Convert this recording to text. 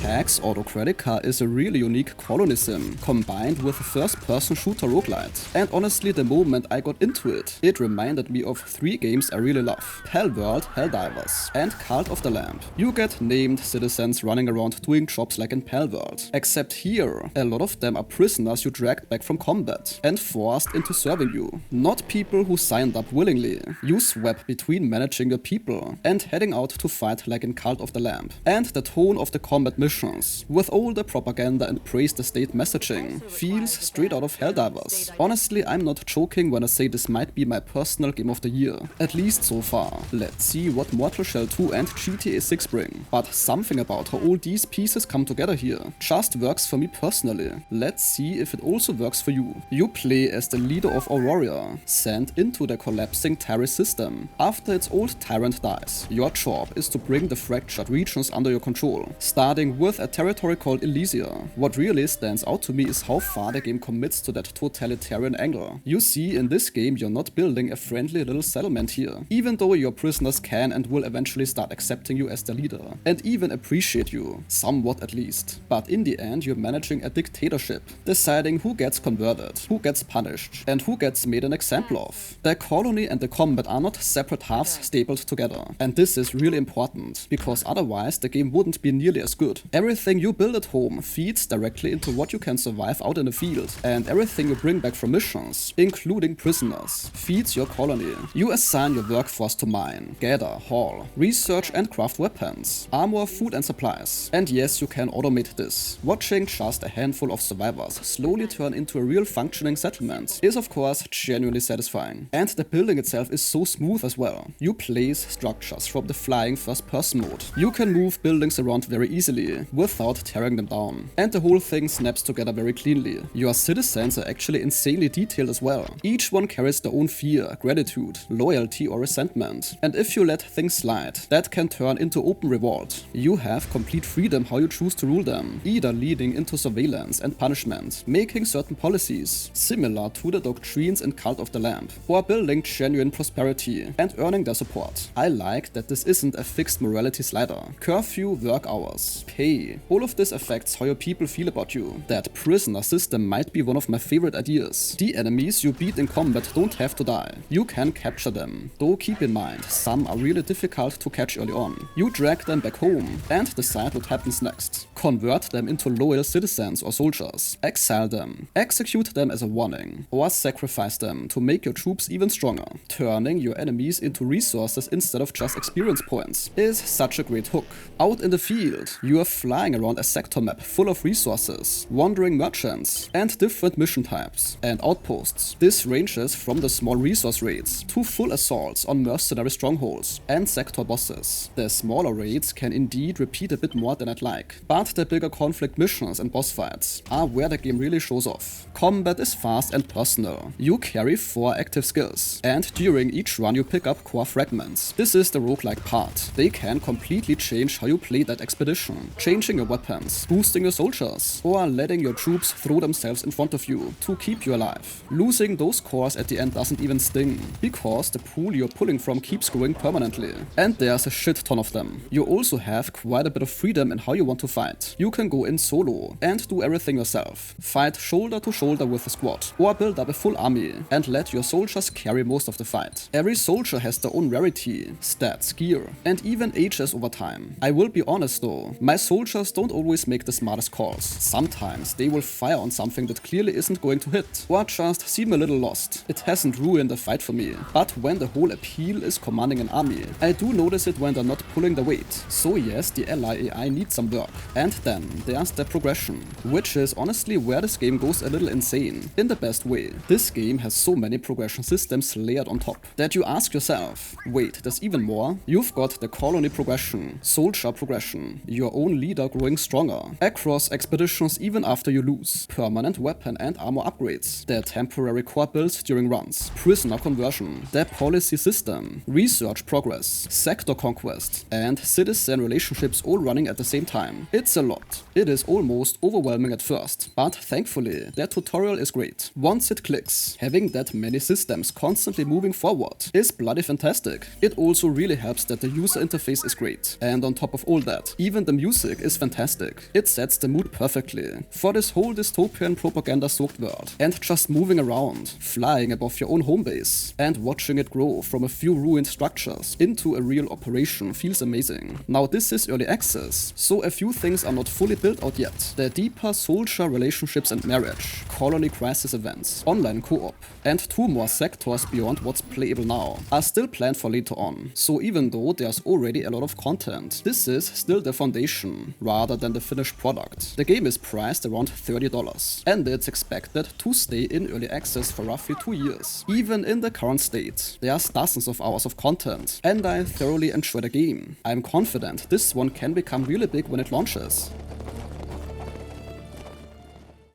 Pax Autocratica is a really unique colony sim, combined with a first-person shooter roguelite. And honestly, the moment I got into it, it reminded me of 3 games I really love: Palworld, Helldivers, and Cult of the Lamb. You get named citizens running around doing jobs like in Palworld, except here, a lot of them are prisoners you dragged back from combat and forced into serving you, not people who signed up willingly. You swap between managing your people and heading out to fight like in Cult of the Lamb. And the tone of the combat missions, with all the propaganda and praise the state messaging, feels straight out of Helldivers. Honestly, I'm not joking when I say this might be my personal game of the year, at least so far. Let's see what Mortal Shell 2 and GTA 6 bring. But something about how all these pieces come together here just works for me personally. Let's see if it also works for you. You play as the leader of Aurora, sent into the collapsing Terry system after its old tyrant dies. Your job is to bring the fractured regions under your control, starting with a territory called Elysia. What really stands out to me is how far the game commits to that totalitarian angle. You see, in this game you're not building a friendly little settlement here, even though your prisoners can and will eventually start accepting you as their leader, and even appreciate you, somewhat at least. But in the end you're managing a dictatorship, deciding who gets converted, who gets punished, and who gets made an example of. The colony and the combat are not separate halves stapled together, and this is really important, because otherwise the game wouldn't be nearly as good. Everything you build at home feeds directly into what you can survive out in the field, and everything you bring back from missions, including prisoners, feeds your colony. You assign your workforce to mine, gather, haul, research and craft weapons, armor, food and supplies. And yes, you can automate this. Watching just a handful of survivors slowly turn into a real functioning settlement is of course genuinely satisfying. And the building itself is so smooth as well. You place structures from the flying first person mode. You can move buildings around very easily without tearing them down, and the whole thing snaps together very cleanly. Your citizens are actually insanely detailed as well. Each one carries their own fear, gratitude, loyalty or resentment, and if you let things slide, that can turn into open revolt. You have complete freedom how you choose to rule them, either leading into surveillance and punishment, making certain policies similar to the doctrines in Cult of the Lamb, or building genuine prosperity and earning their support. I like that this isn't a fixed morality slider. Curfew, work hours, pay, all of this affects how your people feel about you. That prisoner system might be one of my favorite ideas. The enemies you beat in combat don't have to die. You can capture them, though keep in mind, some are really difficult to catch early on. You drag them back home and decide what happens next. Convert them into loyal citizens or soldiers, exile them, execute them as a warning, or sacrifice them to make your troops even stronger. Turning your enemies into resources instead of just experience points is such a great hook. Out in the field, you are flying around a sector map full of resources, wandering merchants, and different mission types and outposts. This ranges from the small resource raids to full assaults on mercenary strongholds and sector bosses. The smaller raids can indeed repeat a bit more than I'd like, but the bigger conflict missions and boss fights are where the game really shows off. Combat is fast and personal. You carry 4 active skills, and during each run you pick up core fragments. This is the roguelike part. They can completely change how you play that expedition, changing your weapons, boosting your soldiers, or letting your troops throw themselves in front of you to keep you alive. Losing those cores at the end doesn't even sting, because the pool you're pulling from keeps growing permanently, and there's a shit ton of them. You also have quite a bit of freedom in how you want to fight. You can go in solo and do everything yourself, fight shoulder to shoulder with a squad, or build up a full army and let your soldiers carry most of the fight. Every soldier has their own rarity, stats, gear, and even ages over time. I will be honest though, my soldiers don't always make the smartest calls. Sometimes they will fire on something that clearly isn't going to hit, or just seem a little lost. It hasn't ruined the fight for me, but when the whole appeal is commanding an army, I do notice it when they're not pulling the weight. So yes, the ally AI needs some work. And then there's the progression, which is honestly where this game goes a little insane, in the best way. This game has so many progression systems layered on top that you ask yourself, wait, there's even more? You've got the colony progression, soldier progression, your own leader growing stronger, across expeditions even after you lose, permanent weapon and armor upgrades, the temporary core builds during runs, prisoner conversion, the policy system, research progress, sector conquest, and citizen relationships all running at the same time. It's a a lot. It is almost overwhelming at first, but thankfully their tutorial is great. Once it clicks, having that many systems constantly moving forward is bloody fantastic. It also really helps that the user interface is great, and on top of all that, even the music is fantastic. It sets the mood perfectly for this whole dystopian propaganda-soaked world, and just moving around, flying above your own home base, and watching it grow from a few ruined structures into a real operation feels amazing. Now this is early access, so a few things are not fully built out yet. The deeper soldier relationships and marriage, colony crisis events, online co-op, and 2 more sectors beyond what's playable now are still planned for later on. So even though there's already a lot of content, this is still the foundation rather than the finished product. The game is priced around $30, and it's expected to stay in early access for roughly 2 years. Even in the current state, there's dozens of hours of content, and I thoroughly enjoy the game. I'm confident this one can become really big when it launches.